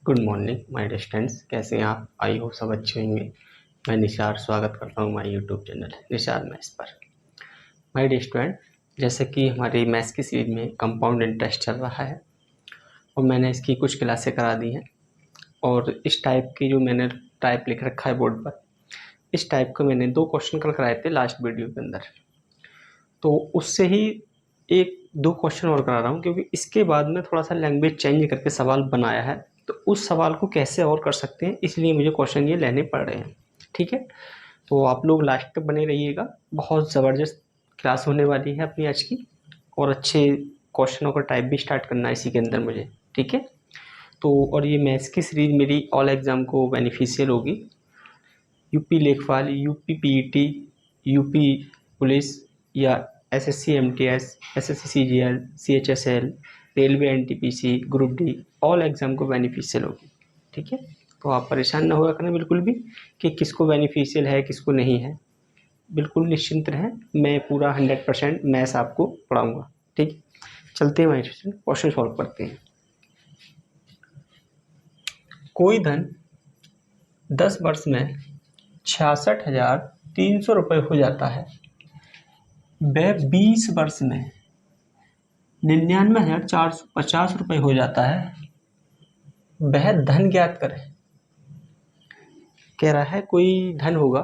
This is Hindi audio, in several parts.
Good morning my dear students, कैसे हैं आप? आई होप सब अच्छे होंगे। मैं निशार स्वागत करता हूं my YouTube channel Nishar maths पर। माय डियर स्टूडेंट, जैसे कि हमारी मैथ्स की सीरीज में कंपाउंड इंटरेस्ट चल रहा है और मैंने इसकी कुछ क्लासें करा दी हैं और इस टाइप की जो मैंने टाइप लिख रखा है बोर्ड पर, इस टाइप के मैंने 2 क्वेश्चन कल कराए थे लास्ट वीडियो के अंदर। तो उससे ही 1-2 क्वेश्चन और करा रहा हूँ, क्योंकि इसके बाद में थोड़ा सा लैंग्वेज चेंज करके सवाल बनाया है, तो उस सवाल को कैसे और कर सकते हैं, इसलिए मुझे क्वेश्चन ये लेने पड़ रहे हैं। ठीक है, तो आप लोग लास्ट तक बने रहिएगा। बहुत ज़बरदस्त क्लास होने वाली है अपनी आज की, और अच्छे क्वेश्चनों का टाइप भी स्टार्ट करना है इसी के अंदर मुझे। ठीक है, तो और ये मैथ्स की सीरीज मेरी ऑल एग्ज़ाम को बेनिफिशियल होगी। यूपी लेखपाल, यूपी पीईटी, यूपी पुलिस या SSC MTS, SSC CGL, CHSL, railway NTPC, group D, all exam को बेनिफिशियल होगी। ठीक है, तो आप परेशान ना हुआ करें बिल्कुल भी कि किसको बेनिफिशियल है किसको नहीं है। बिल्कुल निश्चिंत रहें, मैं पूरा 100% मैथ्स आपको पढ़ाऊँगा। ठीक है, चलते हैं क्वेश्चन सॉल्व करते हैं। कोई धन 10 वर्ष में 66,300 रुपये हो जाता है, वह 20 वर्ष में 99,450 रुपये हो जाता है, वह धन ज्ञात करें। कह रहा है कोई धन होगा,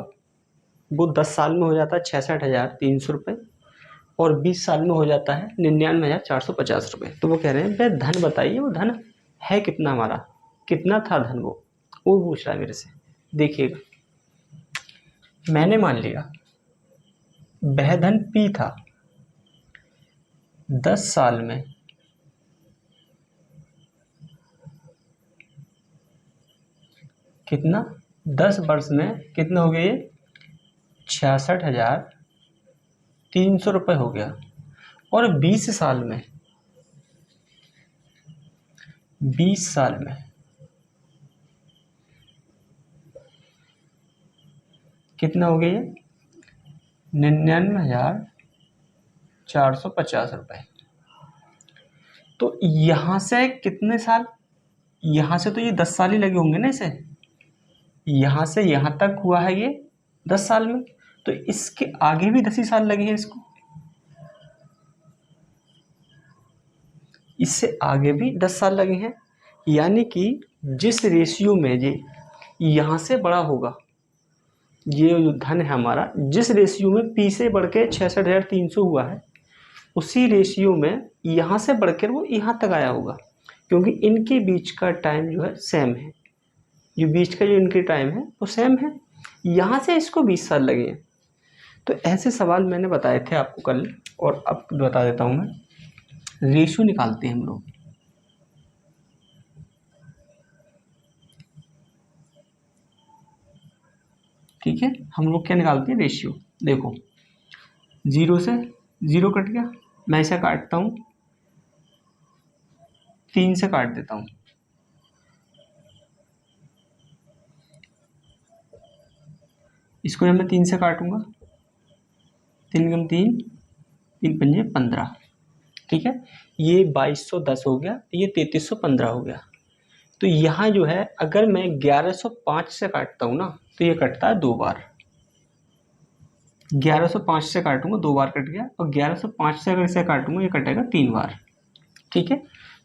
वो 10 साल में हो जाता है 66,300 रुपये और 20 साल में हो जाता है 99,450 रुपये। तो वो कह रहे हैं वह धन बताइए, वो धन है कितना, हमारा कितना था धन, वो पूछ रहा है मेरे से। देखिएगा, मैंने मान लिया वह धन P था 10 साल में, कितना 10 वर्ष में कितना हो गया, ये 66,300 रुपये हो गया। और 20 साल में कितना हो गया, ये 99,450 रुपये। तो यहाँ से कितने साल, यहाँ से तो ये 10 साल ही लगे होंगे ना इसे, यहाँ से यहाँ तक हुआ है ये 10 साल में, तो इसके आगे भी 10 ही साल लगे हैं इसको, इससे आगे भी 10 साल लगे हैं। यानी कि जिस रेशियो में ये यहाँ से बड़ा होगा, ये जो धन है हमारा, जिस रेशियो में P से बढ़ के 66,300 हुआ है, उसी रेशियो में यहाँ से बढ़कर वो यहाँ तक आया होगा, क्योंकि इनके बीच का टाइम जो है सेम है, जो बीच का जो इनके टाइम है वो सेम है। यहाँ से इसको 20 साल लगे हैं। तो ऐसे सवाल मैंने बताए थे आपको कल, और अब बता देता हूँ मैं। रेशियो निकालते हैं हम लोग। ठीक है, हम लोग क्या निकालते हैं, रेशियो। देखो, 0 से 0 कट गया, मैं इसे काटता हूँ, 3 से काट देता हूँ, इसको जब मैं 3 से काटूंगा, 3 गुना 3, 3 पंजे 15। ठीक है, ये 2210 हो गया, ये 3315 हो गया। तो यहाँ जो है, अगर मैं 1105 से काटता हूँ ना, तो ये कटता है 2 बार। 1105 से काटूंगा 2 बार कट गया, और 1105 से अगर इसे काटूंगा ये कटेगा 3 बार। ठीक है,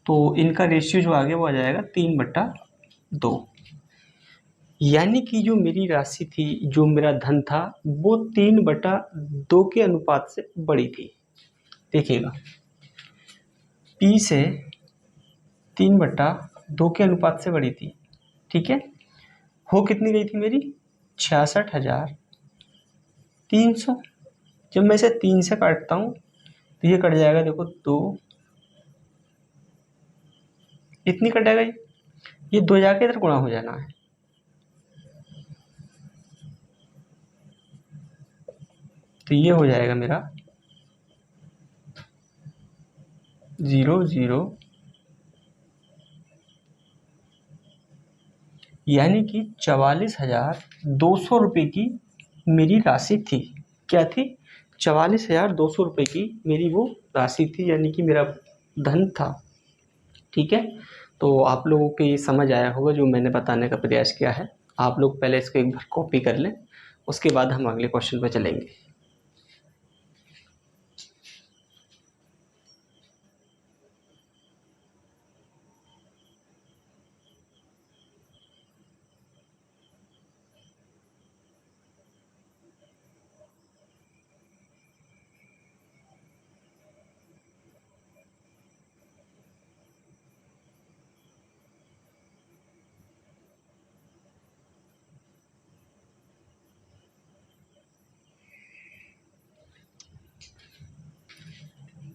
तो इनका रेशियो जो आगे वो आ जाएगा 3/2। यानी कि जो मेरी राशि थी, जो मेरा धन था, वो 3/2 के अनुपात से बड़ी थी। देखिएगा, P से 3/2 के अनुपात से बड़ी थी। ठीक है, हो कितनी गई थी मेरी, 66,300। जब मैं इसे 3 से काटता हूँ तो ये कट जाएगा, देखो 2, इतनी कटेगा, ये 2 जाके इधर गुणा हो जाना है। तो ये हो जाएगा मेरा 0 0, यानी कि 44,200 रुपये की मेरी राशि थी। क्या थी, 44,200 रुपये की मेरी वो राशि थी, यानी कि मेरा धन था। ठीक है, तो आप लोगों को ये समझ आया होगा जो मैंने बताने का प्रयास किया है। आप लोग पहले इसको एक बार कॉपी कर लें, उसके बाद हम अगले क्वेश्चन पर चलेंगे।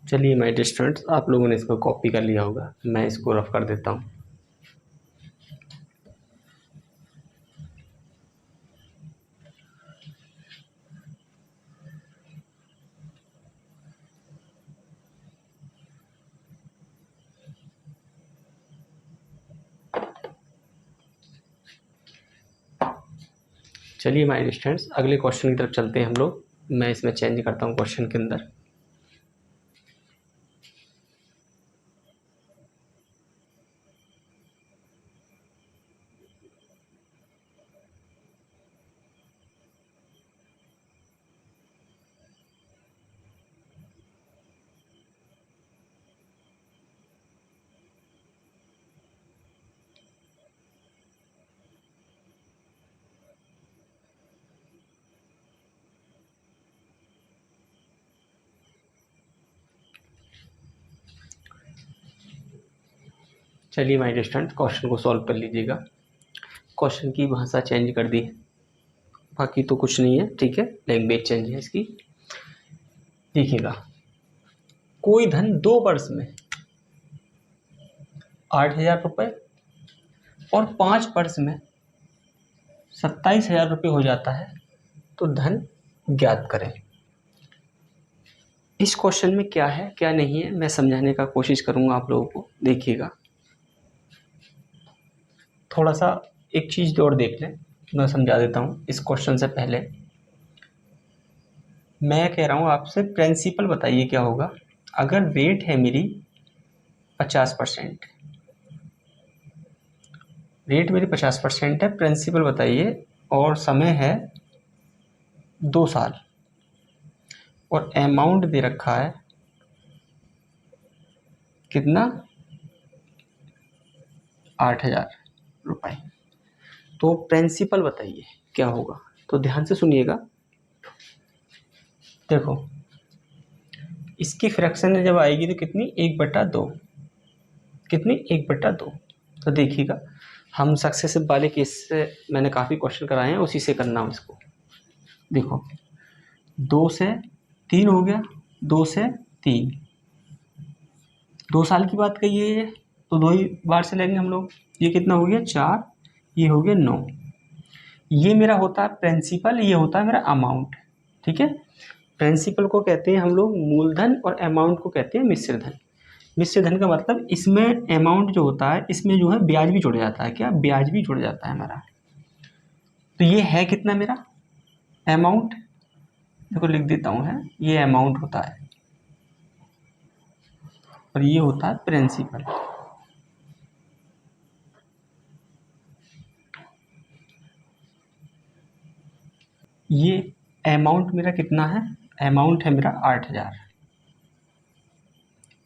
चलिए माय डियर स्टूडेंट्स, आप लोगों ने इसको कॉपी कर लिया होगा, मैं इसको रफ कर देता हूँ। चलिए माय डियर स्टूडेंट्स, अगले क्वेश्चन की तरफ चलते हैं हम लोग। मैं इसमें चेंज करता हूँ क्वेश्चन के अंदर। चलिए माय डियर स्टूडेंट्स, क्वेश्चन को सॉल्व कर लीजिएगा। क्वेश्चन की भाषा चेंज कर दी है, बाकी तो कुछ नहीं है, ठीक है, लैंग्वेज चेंज है इसकी। देखिएगा, कोई धन 2 वर्ष में 8,000 रुपये और 5 वर्ष में 27,000 रुपये हो जाता है, तो धन ज्ञात करें। इस क्वेश्चन में क्या है क्या नहीं है मैं समझाने का कोशिश करूंगा आप लोगों को। देखिएगा, थोड़ा सा एक चीज़ और देख लें, मैं समझा देता हूँ। इस क्वेश्चन से पहले मैं कह रहा हूँ आपसे, प्रिंसिपल बताइए क्या होगा। अगर रेट है मेरी 50%, रेट मेरी 50% है, प्रिंसिपल बताइए, और समय है 2 साल, और अमाउंट दे रखा है कितना, 8,000 रुपये। तो प्रिंसिपल बताइए क्या होगा। तो ध्यान से सुनिएगा। देखो, इसकी फ्रैक्शन जब आएगी तो कितनी, 1/2, कितनी, 1/2। तो देखिएगा, हम सक्सेसिव वाले केस से मैंने काफ़ी क्वेश्चन कराए हैं, उसी से करना हो इसको। देखो, 2 से 3 हो गया, 2 से 3, 2 साल की बात कही है ये, तो 2 ही बार से लेंगे हम लोग। ये कितना हो गया, 4, ये हो गया 9। ये मेरा होता है प्रिंसिपल, ये होता है मेरा अमाउंट, ठीक है। प्रिंसिपल को कहते हैं हम लोग मूलधन, और अमाउंट को कहते हैं मिश्र धन। मिश्र धन का मतलब, इसमें अमाउंट जो होता है, इसमें जो है ब्याज भी जुड़ जाता है। क्या, ब्याज भी जुड़ जाता है हमारा। तो ये है कितना मेरा अमाउंट, देखो लिख देता हूँ, है ये अमाउंट होता है, और ये होता है प्रिंसिपल। ये अमाउंट मेरा कितना है, अमाउंट है मेरा 8,000।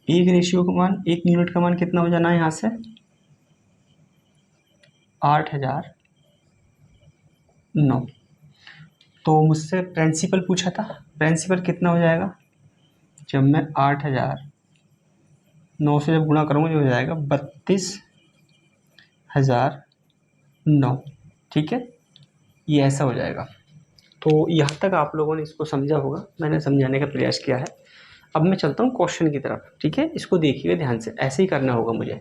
एक रेशियो का मान, एक यूनिट का मान कितना हो जाना है यहाँ से, 8,009। तो मुझसे प्रिंसिपल पूछा था, प्रिंसिपल कितना हो जाएगा, जब मैं 8,009 से जब गुणा करूँगा, ये हो जाएगा 32,009, ठीक है। ये ऐसा हो जाएगा। तो यहाँ तक आप लोगों ने इसको समझा होगा, मैंने समझाने का प्रयास किया है। अब मैं चलता हूँ क्वेश्चन की तरफ, ठीक है। इसको देखिएगा ध्यान से, ऐसे ही करना होगा मुझे।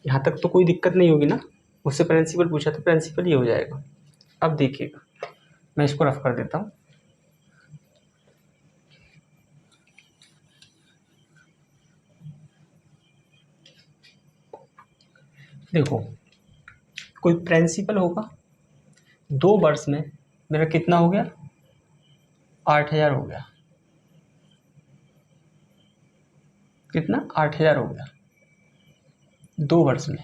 यहाँ तक तो कोई दिक्कत नहीं होगी ना। मुझसे प्रिंसिपल पूछा तो प्रिंसिपल ये हो जाएगा। अब देखिएगा, मैं इसको रफ कर देता हूँ। देखो, कोई प्रिंसिपल होगा, 2 वर्ष में मेरा कितना हो गया, 8,000 हो गया, कितना, 8,000 हो गया। 2 वर्ष में,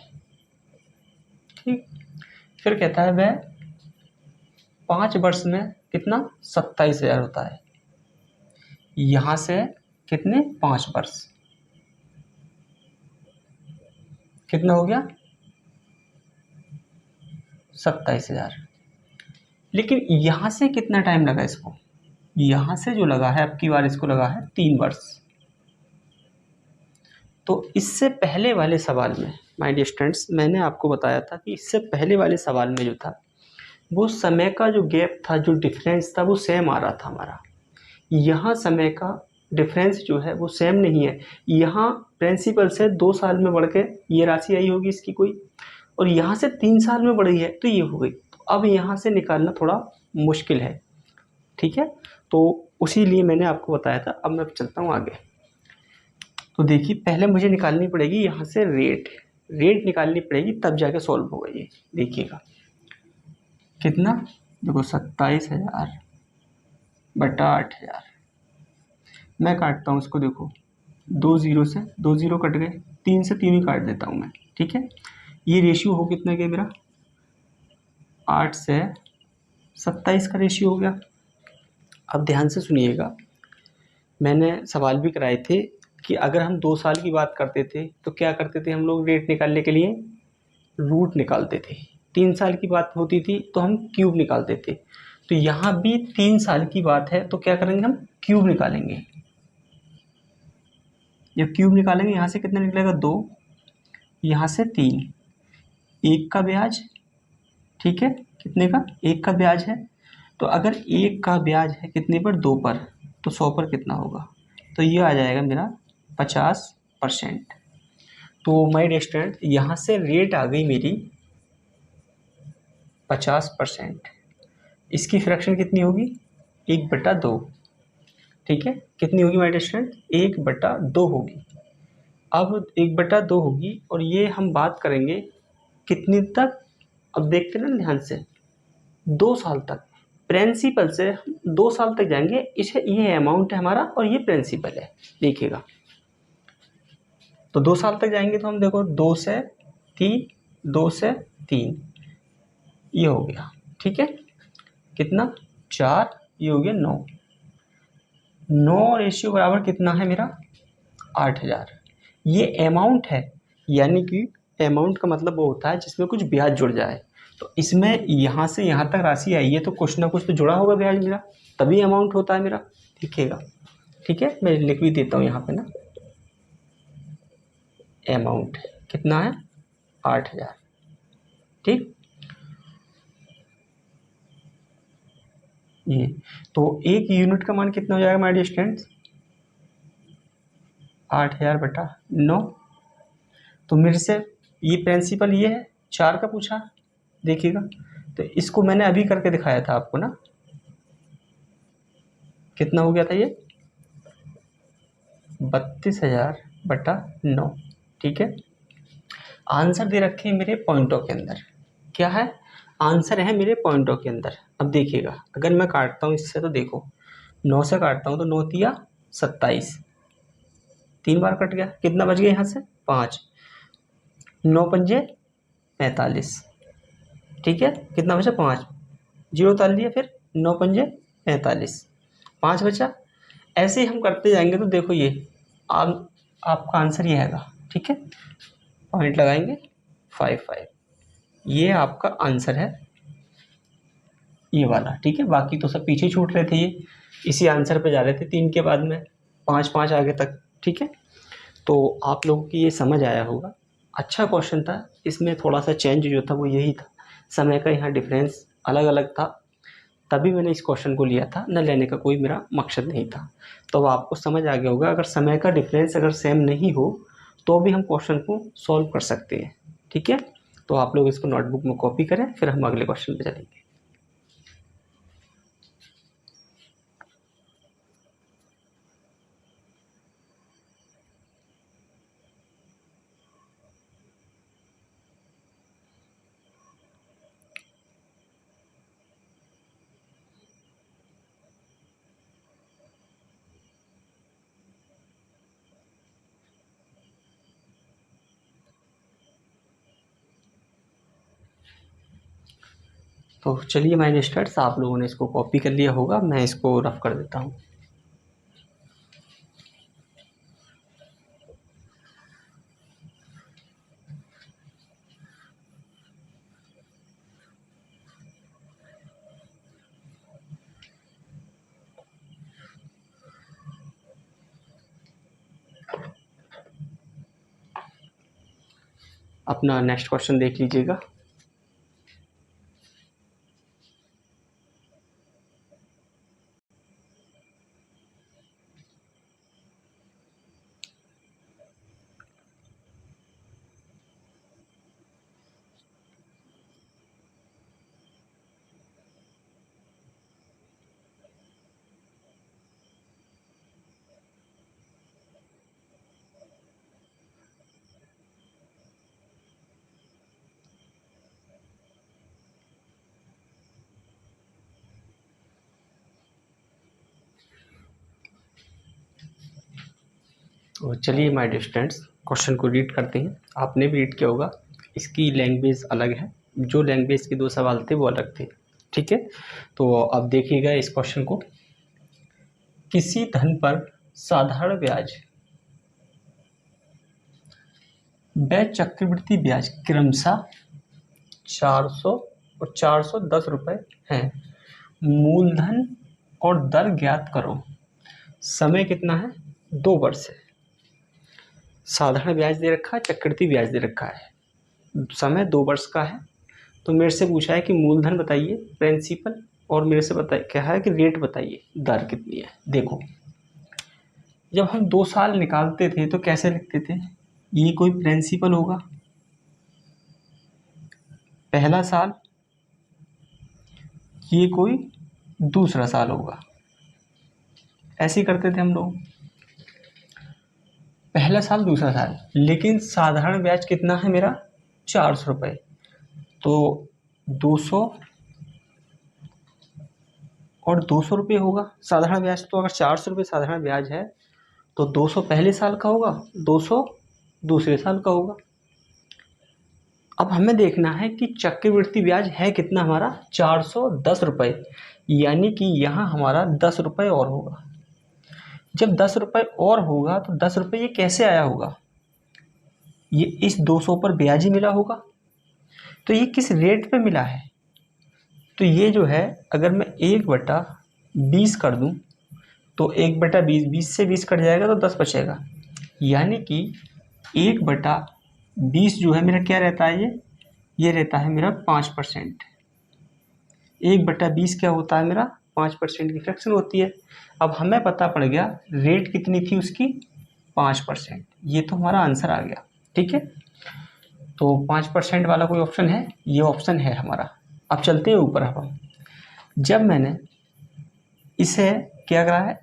ठीक। फिर कहता है वह 5 वर्ष में कितना 27,000 होता है। यहां से कितने 5 वर्ष, कितना हो गया 27,000। लेकिन यहां से कितना टाइम लगा इसको, यहां से जो लगा है अब की बार इसको लगा है 3 वर्ष। तो इससे पहले वाले सवाल में माय डियर स्टूडेंट्स मैंने आपको बताया था कि इससे पहले वाले सवाल में जो था वो समय का जो गैप था, जो डिफरेंस था वो सेम आ रहा था हमारा। यहाँ समय का डिफरेंस जो है वो सेम नहीं है। यहाँ प्रिंसिपल से 2 साल में बढ़ के ये राशि आई होगी इसकी कोई, और यहाँ से 3 साल में बढ़ी है तो ये हो गई। तो अब यहाँ से निकालना थोड़ा मुश्किल है, ठीक है। तो उसी लिए मैंने आपको बताया था। अब मैं चलता हूँ आगे। तो देखिए पहले मुझे निकालनी पड़ेगी यहाँ से रेट निकालनी पड़ेगी, तब जाके सॉल्व होगा ये। देखिएगा कितना, देखो 27,000 बटा 8,000। मैं काटता हूँ इसको, देखो 2 जीरो से 2 जीरो कट गए, 3 से 3 ही काट देता हूँ मैं, ठीक है। ये रेशियो हो कितना गया मेरा, 8 से 27 का रेशियो हो गया। अब ध्यान से सुनिएगा, मैंने सवाल भी कराए थे कि अगर हम 2 साल की बात करते थे तो क्या करते थे हम लोग, रेट निकालने के लिए रूट निकालते थे। 3 साल की बात होती थी तो हम क्यूब निकालते थे। तो यहाँ भी 3 साल की बात है तो क्या करेंगे, हम क्यूब निकालेंगे। जब क्यूब निकालेंगे यहाँ से कितना निकलेगा 2, यहाँ से 3, 1 का ब्याज, ठीक है। कितने का, 1 का ब्याज है। तो अगर 1 का ब्याज है कितने पर, 2 पर, तो 100 पर कितना होगा, तो ये आ जाएगा मेरा 50%। तो माय डियर स्टूडेंट यहाँ से रेट आ गई मेरी 50%। इसकी फ्रैक्शन कितनी होगी, 1/2, ठीक है। कितनी होगी माय डियर स्टूडेंट, 1/2 होगी। अब 1/2 होगी और ये हम बात करेंगे कितनी तक, अब देखते ना ध्यान से, 2 साल तक। प्रिंसिपल से 2 साल तक जाएंगे, इसे ये अमाउंट है हमारा और ये प्रिंसिपल है, देखिएगा। तो 2 साल तक जाएंगे तो हम देखो 2 से 3, 2 से 3, ये हो गया, ठीक है। कितना 4, ये हो गया 9। 9 रेशियो बराबर कितना है मेरा 8,000। ये अमाउंट है, यानी कि अमाउंट का मतलब वो होता है जिसमें कुछ ब्याज जुड़ जाए। तो इसमें यहाँ से यहाँ तक राशि आई है तो कुछ ना कुछ तो जुड़ा होगा ब्याज मेरा, तभी अमाउंट होता है मेरा, दिखेगा, ठीक है। मैं लिख भी देता हूँ यहाँ पे ना, अमाउंट कितना है 8,000, ठीक। ये तो 1 यूनिट का मान कितना हो जाएगा माय डियर स्टूडेंट्स, 8,000 बटा 9। तो मेरे से ये प्रिंसिपल ये है, 4 का पूछा, देखिएगा। तो इसको मैंने अभी करके दिखाया था आपको ना, कितना हो गया था ये 32,000 बटा 9, ठीक है। आंसर दे रखे हैं मेरे पॉइंटों के अंदर, क्या है आंसर है मेरे पॉइंटों के अंदर। अब देखिएगा अगर मैं काटता हूँ इससे, तो देखो 9 से काटता हूँ तो 9 तिया 27, 3 बार कट गया, कितना बच गया यहाँ से 5, 9 पंजे 45, ठीक है। कितना बचा 5, जीरो डाल दिया, फिर 9 पंजे 45, 5 बचा। ऐसे ही हम करते जाएंगे तो देखो ये आपका आंसर ये आएगा, ठीक है। पॉइंट लगाएंगे 55, ये आपका आंसर है ये वाला, ठीक है। बाकी तो सब पीछे छूट रहे थे, ये इसी आंसर पे जा रहे थे 3 के बाद में 5 5 आगे तक, ठीक है। तो आप लोगों की ये समझ आया होगा। अच्छा क्वेश्चन था, इसमें थोड़ा सा चेंज जो था वो यही था, समय का यहाँ डिफरेंस अलग अलग था, तभी मैंने इस क्वेश्चन को लिया था, न लेने का कोई मेरा मकसद नहीं था। तो अब आपको समझ आ गया होगा, अगर समय का डिफरेंस अगर सेम नहीं हो तो भी हम क्वेश्चन को सॉल्व कर सकते हैं, ठीक है। तो आप लोग इसको नोटबुक में कॉपी करें, फिर हम अगले क्वेश्चन पे चलेंगे। तो चलिए माय स्टूडेंट्स, आप लोगों ने इसको कॉपी कर लिया होगा, मैं इसको रफ कर देता हूँ। अपना नेक्स्ट क्वेश्चन देख लीजिएगा। तो चलिए माय डियर स्टूडेंट्स, क्वेश्चन को रीड करते हैं। आपने भी रीड किया होगा, इसकी लैंग्वेज अलग है, जो लैंग्वेज के दो सवाल थे वो अलग थे। ठीक है, तो अब देखिएगा इस क्वेश्चन को। किसी धन पर साधारण ब्याज व चक्रवृद्धि ब्याज क्रमशः 400 और 410 रुपये हैं। मूलधन और दर ज्ञात करो। समय कितना है? 2 वर्ष है। साधारण ब्याज दे रखा है, चक्रवृद्धि ब्याज दे रखा है, समय 2 वर्ष का है। तो मेरे से पूछा है कि मूलधन बताइए, प्रिंसिपल, और मेरे से बताइए क्या है कि रेट बताइए, दर कितनी है। देखो, जब हम 2 साल निकालते थे तो कैसे लिखते थे? ये कोई प्रिंसिपल होगा पहला साल, ये कोई दूसरा साल होगा, ऐसे ही करते थे हम लोग, पहला साल दूसरा साल। लेकिन साधारण ब्याज कितना है मेरा? 400 रुपये। तो 200 और 200 रुपये होगा साधारण ब्याज। तो अगर 400 रुपये साधारण ब्याज है तो 200 पहले साल का होगा, 200 दूसरे साल का होगा। अब हमें देखना है कि चक्रवृद्धि ब्याज है कितना हमारा? 410 रुपये, यानी कि यहाँ हमारा 10 रुपये और होगा। जब 10 रुपये और होगा तो 10 रुपये ये कैसे आया होगा? ये इस 200 पर ब्याज ही मिला होगा। तो ये किस रेट पे मिला है? तो ये जो है, अगर मैं 1/20 कर दूं तो 1/20, 20 से 20 कट जाएगा तो 10 बचेगा। यानी कि 1/20 जो है मेरा क्या रहता है? ये रहता है मेरा 5%। 1/20 क्या होता है मेरा? 5% की फ्रैक्शन होती है। अब हमें पता पड़ गया रेट कितनी थी उसकी? 5%। ये तो हमारा आंसर आ गया। ठीक है, तो 5% वाला कोई ऑप्शन है? ये ऑप्शन है हमारा। अब चलते हैं ऊपर। हम जब मैंने इसे क्या करा है,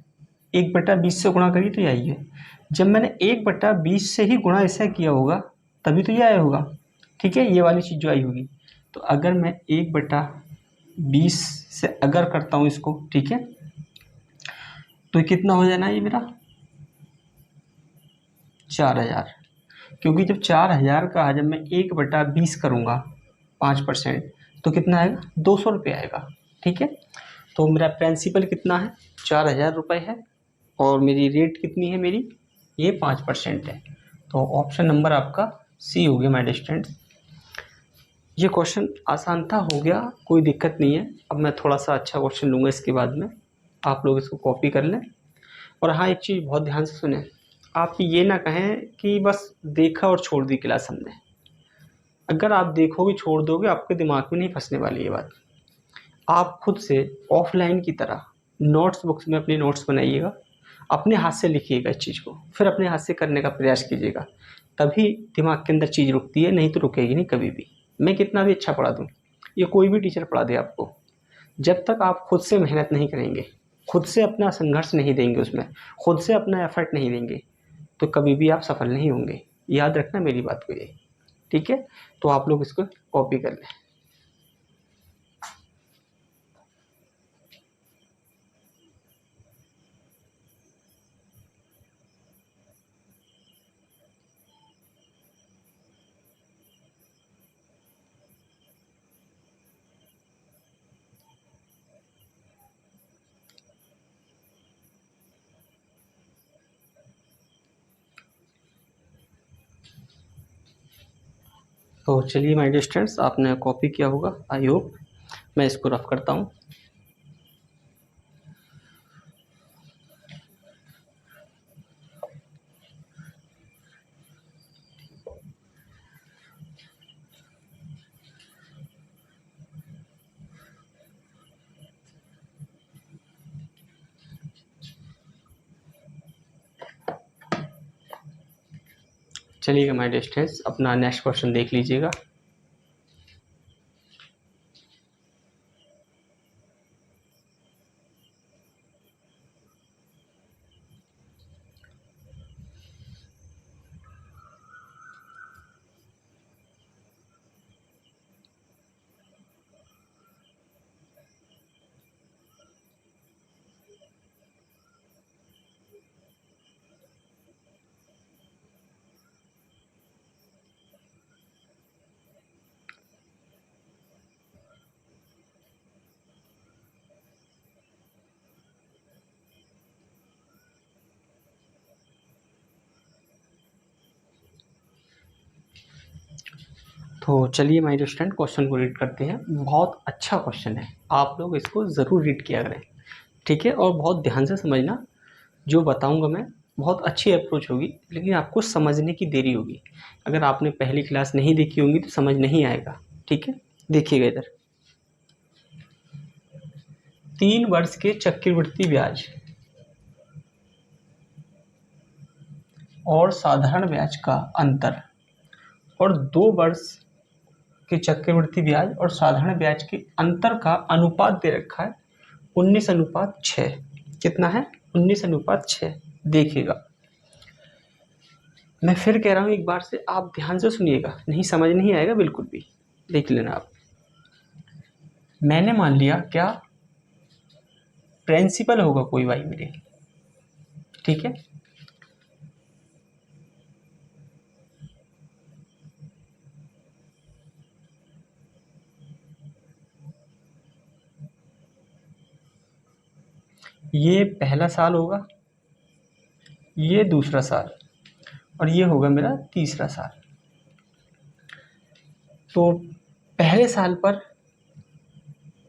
1/20 से गुणा करी तो यही है। जब मैंने 1/20 से ही गुणा इसे किया होगा तभी तो ये आया होगा। ठीक है, ये वाली चीज़ जो आई होगी। तो अगर मैं 1/20 से अगर करता हूँ इसको, ठीक है, तो कितना हो जाना ये मेरा? 4000। क्योंकि जब 4000 का जब मैं 1/20 करूँगा 5%, तो कितना आएगा? 200 रुपये आएगा। ठीक है, तो मेरा प्रिंसिपल कितना है? 4000 रुपये है, और मेरी रेट कितनी है मेरी? ये 5% है। तो ऑप्शन नंबर आपका सी हो गया माय स्टूडेंट्स। ये क्वेश्चन आसान था, हो गया, कोई दिक्कत नहीं है। अब मैं थोड़ा सा अच्छा क्वेश्चन लूँगा इसके बाद में, आप लोग इसको कॉपी कर लें। और हाँ, एक चीज़ बहुत ध्यान से सुने, आप ये ना कहें कि बस देखा और छोड़ दी क्लास हमने। अगर आप देखोगे छोड़ दोगे, आपके दिमाग में नहीं फंसने वाली ये बात। आप खुद से ऑफलाइन की तरह नोट्स बुक्स में अपने नोट्स बनाइएगा, अपने हाथ से लिखिएगा इस चीज़ को, फिर अपने हाथ से करने का प्रयास कीजिएगा। तभी दिमाग के अंदर चीज़ रुकती है, नहीं तो रुकेगी नहीं कभी भी। मैं कितना भी अच्छा पढ़ा दूँ, ये कोई भी टीचर पढ़ा दे आपको, जब तक आप खुद से मेहनत नहीं करेंगे, खुद से अपना संघर्ष नहीं देंगे, उसमें खुद से अपना एफर्ट नहीं देंगे, तो कभी भी आप सफल नहीं होंगे। याद रखना मेरी बात को ये। ठीक है, तो आप लोग इसको कॉपी कर लें। तो चलिए माय डियर स्टूडेंट्स, आपने कॉपी किया होगा आई होप। मैं इसको रफ करता हूँ। चलिएगा माय डियर स्टूडेंट्स, अपना नेक्स्ट क्वेश्चन देख लीजिएगा। तो चलिए माय डियर स्टूडेंट, क्वेश्चन को रीड करते हैं। बहुत अच्छा क्वेश्चन है, आप लोग इसको ज़रूर रीड किया करें, ठीक है। और बहुत ध्यान से समझना, जो बताऊंगा मैं बहुत अच्छी अप्रोच होगी, लेकिन आपको समझने की देरी होगी। अगर आपने पहली क्लास नहीं देखी होगी तो समझ नहीं आएगा, ठीक है। देखिएगा इधर, 3 वर्ष के चक्रवृद्धि ब्याज और साधारण ब्याज का अंतर और 2 वर्ष के चक्रवृद्धि ब्याज और साधारण ब्याज के अंतर का अनुपात दे रखा है 19:6। कितना है? 19:6। देखिएगा, मैं फिर कह रहा हूँ एक बार से, आप ध्यान से सुनिएगा, नहीं समझ नहीं आएगा बिल्कुल भी, देख लेना आप। मैंने मान लिया क्या, प्रिंसिपल होगा कोई वाई मेरे, ठीक है। ये पहला साल होगा, ये दूसरा साल, और ये होगा मेरा तीसरा साल। तो पहले साल पर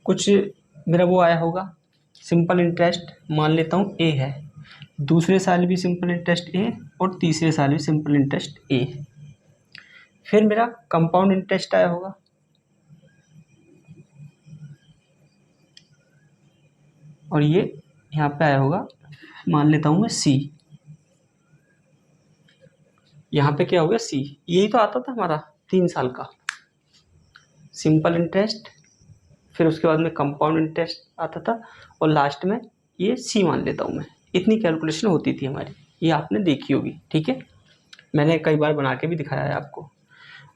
कुछ मेरा वो आया होगा, सिंपल इंटरेस्ट मान लेता हूँ ए है, दूसरे साल भी सिंपल इंटरेस्ट ए और तीसरे साल भी सिंपल इंटरेस्ट ए। फिर मेरा कंपाउंड इंटरेस्ट आया होगा, और ये यहाँ पे आया होगा, मान लेता हूँ मैं सी। यहाँ पे क्या हो गया, सी। यही तो आता था हमारा 3 साल का, सिंपल इंटरेस्ट, फिर उसके बाद में कंपाउंड इंटरेस्ट आता था, और लास्ट में ये सी मान लेता हूँ मैं। इतनी कैलकुलेशन होती थी हमारी, ये आपने देखी होगी, ठीक है। मैंने कई बार बना के भी दिखाया है आपको।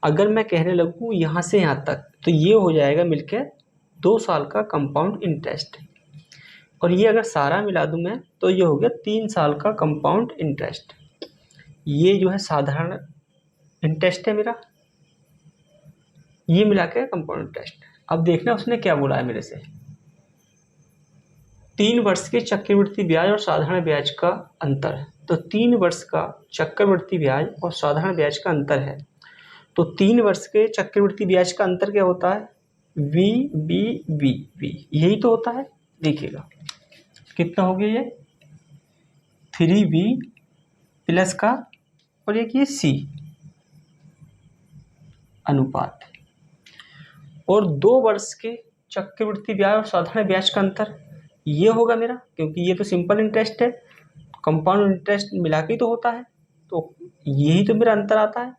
अगर मैं कहने लगूँ यहाँ से यहाँ तक, तो ये हो जाएगा मिलकर 2 साल का कंपाउंड इंटरेस्ट, और ये अगर सारा मिला दूँ मैं तो ये हो गया 3 साल का कंपाउंड इंटरेस्ट। ये जो है साधारण इंटरेस्ट है मेरा, ये मिला के कंपाउंड इंटरेस्ट। अब देखना उसने क्या बोला है मेरे से, 3 वर्ष के चक्रवृद्धि ब्याज और साधारण ब्याज का अंतर। तो 3 वर्ष का चक्रवृद्धि ब्याज और साधारण ब्याज का अंतर है। तो 3 वर्ष के चक्रवृद्धि ब्याज का अंतर क्या होता है, वी बी वी वी, यही तो होता है। देखिएगा कितना हो गया, ये 3v प्लस का, और एक ये सी अनुपात, और 2 वर्ष के चक्रवृद्धि ब्याज और साधारण ब्याज का अंतर ये होगा मेरा, क्योंकि ये तो सिंपल इंटरेस्ट है, कंपाउंड इंटरेस्ट मिला के तो होता है, तो यही तो मेरा अंतर आता है।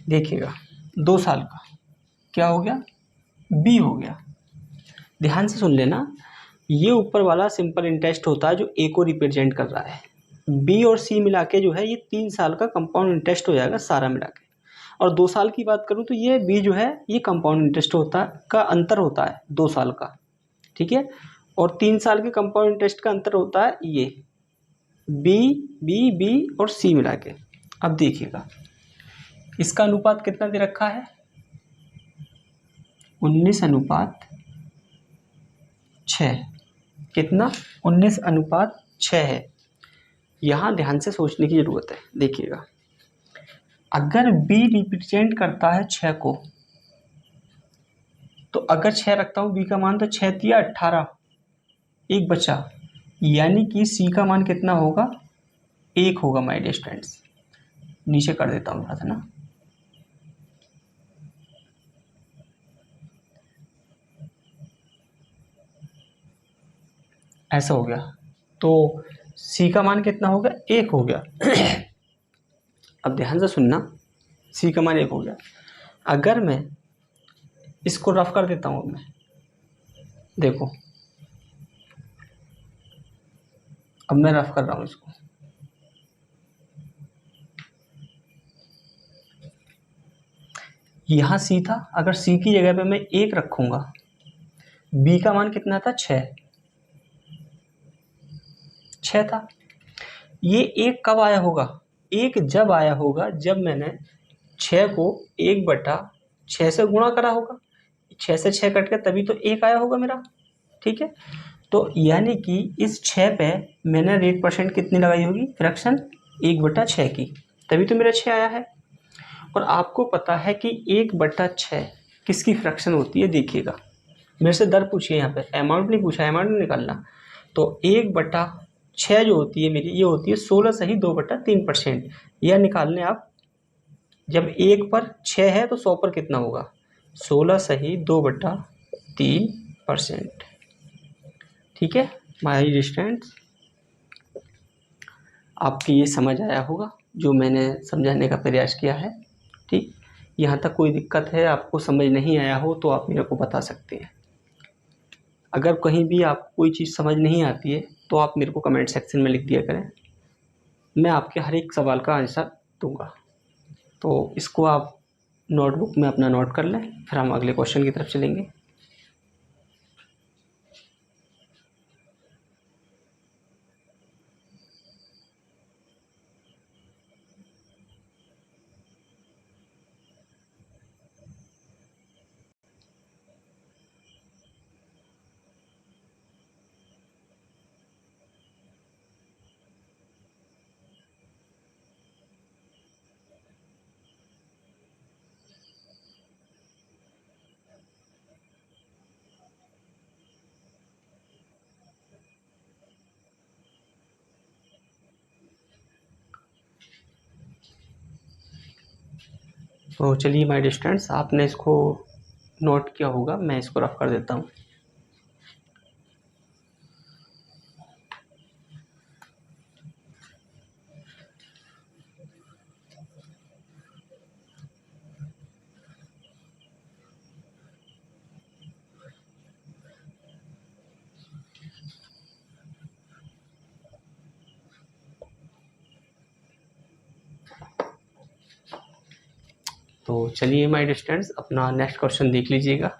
देखिएगा 2 साल का क्या हो गया, बी हो गया। ध्यान से सुन लेना, ये ऊपर वाला सिंपल इंटरेस्ट होता है जो ए को रिप्रेजेंट कर रहा है, बी और सी मिला के जो है ये 3 साल का कंपाउंड इंटरेस्ट हो जाएगा सारा मिला के। और 2 साल की बात करूँ तो ये बी जो है ये कंपाउंड इंटरेस्ट होता है का अंतर होता है 2 साल का, ठीक है। और 3 साल के कंपाउंड इंटरेस्ट का अंतर होता है ये बी बी बी और सी मिला के। अब देखिएगा इसका अनुपात कितना दे रखा है, 19:6। कितना, 19:6 है। यहाँ ध्यान से सोचने की ज़रूरत है। देखिएगा अगर बी रिप्रेजेंट करता है 6 को, तो अगर 6 रखता हूँ बी का मान, तो 6 दिया 18, एक बचा, यानी कि सी का मान कितना होगा, 1 होगा माय डियर स्टूडेंट्स। नीचे कर देता हूँ थोड़ा सा ना, ऐसा हो गया, तो सी का मान कितना हो गया, 1 हो गया। अब ध्यान से सुनना, सी का मान 1 हो गया। अगर मैं इसको रफ कर देता हूँ, अब मैं देखो, अब मैं रफ कर रहा हूँ इसको, यहाँ सी था, अगर सी की जगह पे मैं 1 रखूंगा, बी का मान कितना था, 6 था। ये 1 कब आया होगा, 1 जब आया होगा जब मैंने 6 को 1/6 से गुणा करा होगा, 6 से 6 कट गया, तभी तो 1 आया होगा मेरा। ठीक है, तो यानी कि इस 6 पे मैंने रेट परसेंट कितनी लगाई होगी, फ्रैक्शन 1/6 की, तभी तो मेरा 6 आया है। और आपको पता है कि 1/6 किसकी फ्रैक्शन होती है, देखिएगा, मेरे से दर पूछिए, यहाँ पे अमाउंट नहीं पूछा, अमाउंट नहीं निकालना। तो 1/6 जो होती है मेरी, ये होती है 16 सही 2/3%। यह निकाल लें आप, जब 1 पर 6 है तो 100 पर कितना होगा, 16 सही 2/3%। ठीक है माय स्टूडेंट्स, आपकी ये समझ आया होगा जो मैंने समझाने का प्रयास किया है। ठीक, यहाँ तक कोई दिक्कत है, आपको समझ नहीं आया हो तो आप मेरे को बता सकते हैं। अगर कहीं भी आपको कोई चीज़ समझ नहीं आती है तो आप मेरे को कमेंट सेक्शन में लिख दिया करें, मैं आपके हर एक सवाल का आंसर दूंगा। तो इसको आप नोटबुक में अपना नोट कर लें, फिर हम अगले क्वेश्चन की तरफ चलेंगे। तो चलिए माय डियर स्टूडेंट्स, आपने इसको नोट किया होगा, मैं इसको रफ कर देता हूँ। तो चलिए माय डियर स्टूडेंट्स, अपना नेक्स्ट क्वेश्चन देख लीजिएगा।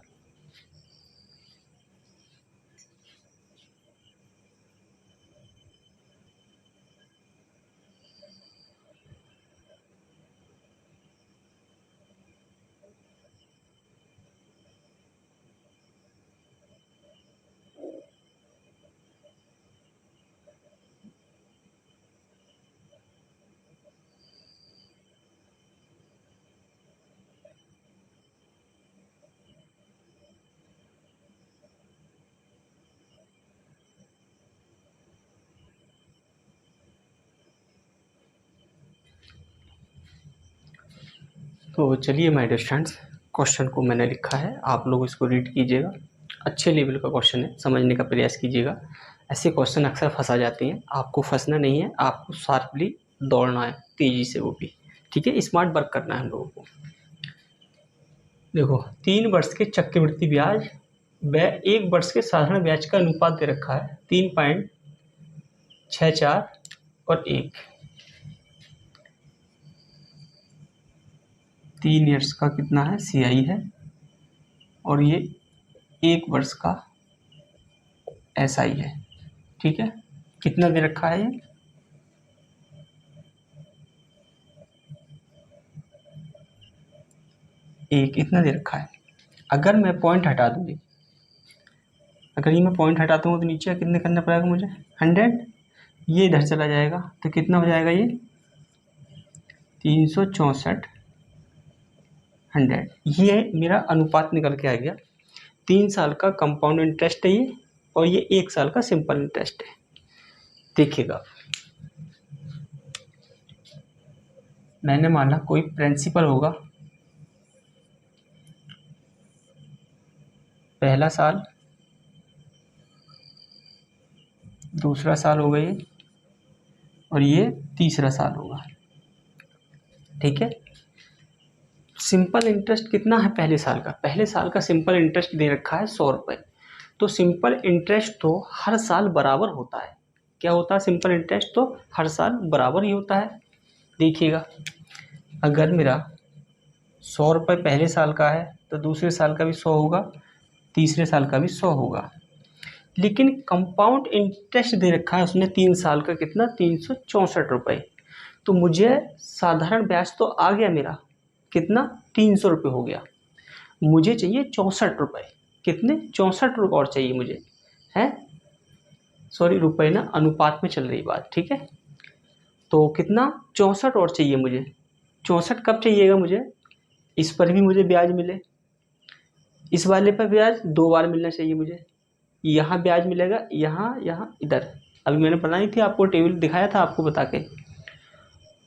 तो चलिए माय डियर स्टूडेंट्स, क्वेश्चन को मैंने लिखा है, आप लोग इसको रीड कीजिएगा। अच्छे लेवल का क्वेश्चन है, समझने का प्रयास कीजिएगा। ऐसे क्वेश्चन अक्सर फंसा जाते हैं, आपको फंसना नहीं है, आपको शार्पली दौड़ना है, तेज़ी से, वो भी ठीक है, स्मार्ट वर्क करना है हम लोगों को। देखो, 3 वर्ष के चक्रवृद्धि ब्याज व 1 वर्ष के साधारण ब्याज का अनुपात दे रखा है 3.64 और 1। 3 ईयर्स का कितना है, CI है, और ये 1 वर्ष का SI है। ठीक है, कितना दे रखा है, ये 1 इतना दे रखा है। अगर मैं पॉइंट हटा दूँगी, अगर ये मैं पॉइंट हटाता हूँ तो नीचे कितने करना पड़ेगा मुझे, 100, ये इधर चला जाएगा तो कितना हो जाएगा, ये 364 100, ये मेरा अनुपात निकल के आ गया। 3 साल का कंपाउंड इंटरेस्ट है ये, और ये 1 साल का सिंपल इंटरेस्ट है। देखिएगा, मैंने माना कोई प्रिंसिपल होगा, पहला साल, दूसरा साल होगा ये, और ये तीसरा साल होगा। ठीक है, सिंपल इंटरेस्ट कितना है पहले साल का? पहले साल का सिंपल इंटरेस्ट दे रखा है 100 रुपये। तो सिंपल इंटरेस्ट तो हर साल बराबर होता है। क्या होता है? सिंपल इंटरेस्ट तो हर साल बराबर ही होता है। देखिएगा, अगर मेरा 100 रुपये पहले साल का है तो दूसरे साल का भी 100 होगा, तीसरे साल का भी 100 होगा। लेकिन कंपाउंड इंटरेस्ट दे रखा है उसने 3 साल का, कितना? 364 रुपये। तो मुझे साधारण ब्याज तो आ गया मेरा, कितना? 300 रुपये हो गया। मुझे चाहिए 64 रुपये। कितने? 64 रुपये और चाहिए मुझे, है? सॉरी, रुपये ना, अनुपात में चल रही बात। ठीक है, तो कितना? 64 और चाहिए मुझे। 64 कब चाहिएगा मुझे? इस पर भी मुझे ब्याज मिले, इस वाले पर ब्याज 2 बार मिलना चाहिए मुझे। यहाँ ब्याज मिलेगा, यहाँ, यहाँ, इधर। अभी मैंने बनाई थी आपको, टेबल दिखाया था आपको बता के।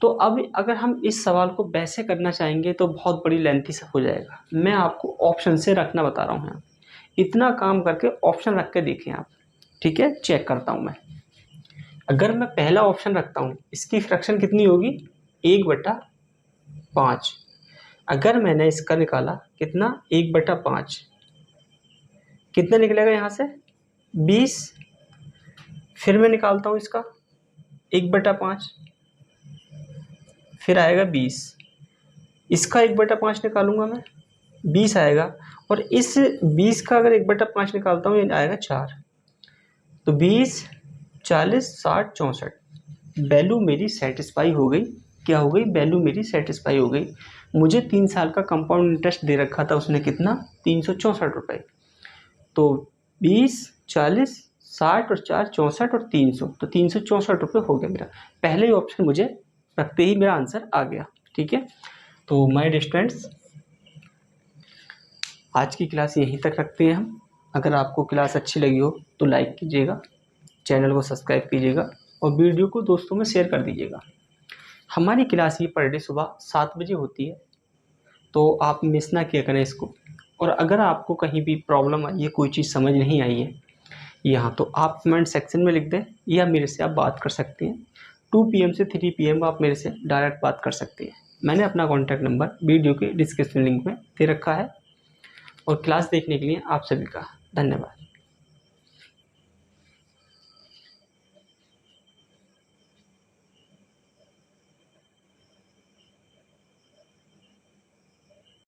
तो अब अगर हम इस सवाल को वैसे करना चाहेंगे तो बहुत बड़ी लेंथी सा हो जाएगा। मैं आपको ऑप्शन से रखना बता रहा हूँ यहाँ। इतना काम करके ऑप्शन रख के देखें आप। ठीक है, चेक करता हूँ मैं। अगर मैं पहला ऑप्शन रखता हूँ, इसकी फ्रैक्शन कितनी होगी? 1/5। अगर मैंने इसका निकाला, कितना? 1/5, कितना निकलेगा यहाँ से? 20। फिर मैं निकालता हूँ इसका 1/5, फिर आएगा 20। इसका 1/5 निकालूंगा मैं, 20 आएगा। और इस 20 का अगर 1/5 निकालता हूँ, ये आएगा 4। तो 20, 40, 60, 64। वैल्यू मेरी सेटिस्फाई हो गई। क्या हो गई? वैल्यू मेरी सेटिस्फाई हो गई। मुझे 3 साल का कंपाउंड इंटरेस्ट दे रखा था उसने, कितना? 364 रुपये। तो 20, 40, 60 और 4, 64 और 300, तो 364 रुपये हो गया मेरा। पहले ही ऑप्शन मुझे रखते ही मेरा आंसर आ गया। ठीक है, तो माय डियर स्टूडेंट्स, आज की क्लास यहीं तक रखते हैं हम। अगर आपको क्लास अच्छी लगी हो तो लाइक कीजिएगा, चैनल को सब्सक्राइब कीजिएगा और वीडियो को दोस्तों में शेयर कर दीजिएगा। हमारी क्लास ये पर डे सुबह 7 बजे होती है, तो आप मिस ना किया करें इसको। और अगर आपको कहीं भी प्रॉब्लम आई है, कोई चीज़ समझ नहीं आई है यहाँ, तो आप कमेंट सेक्शन में लिख दें या मेरे से आप बात कर सकते हैं। 2 PM से 3 PM आप मेरे से डायरेक्ट बात कर सकते हैं। मैंने अपना कॉन्टैक्ट नंबर वीडियो के डिस्क्रिप्शन लिंक में दे रखा है। और क्लास देखने के लिए आप सभी का धन्यवाद।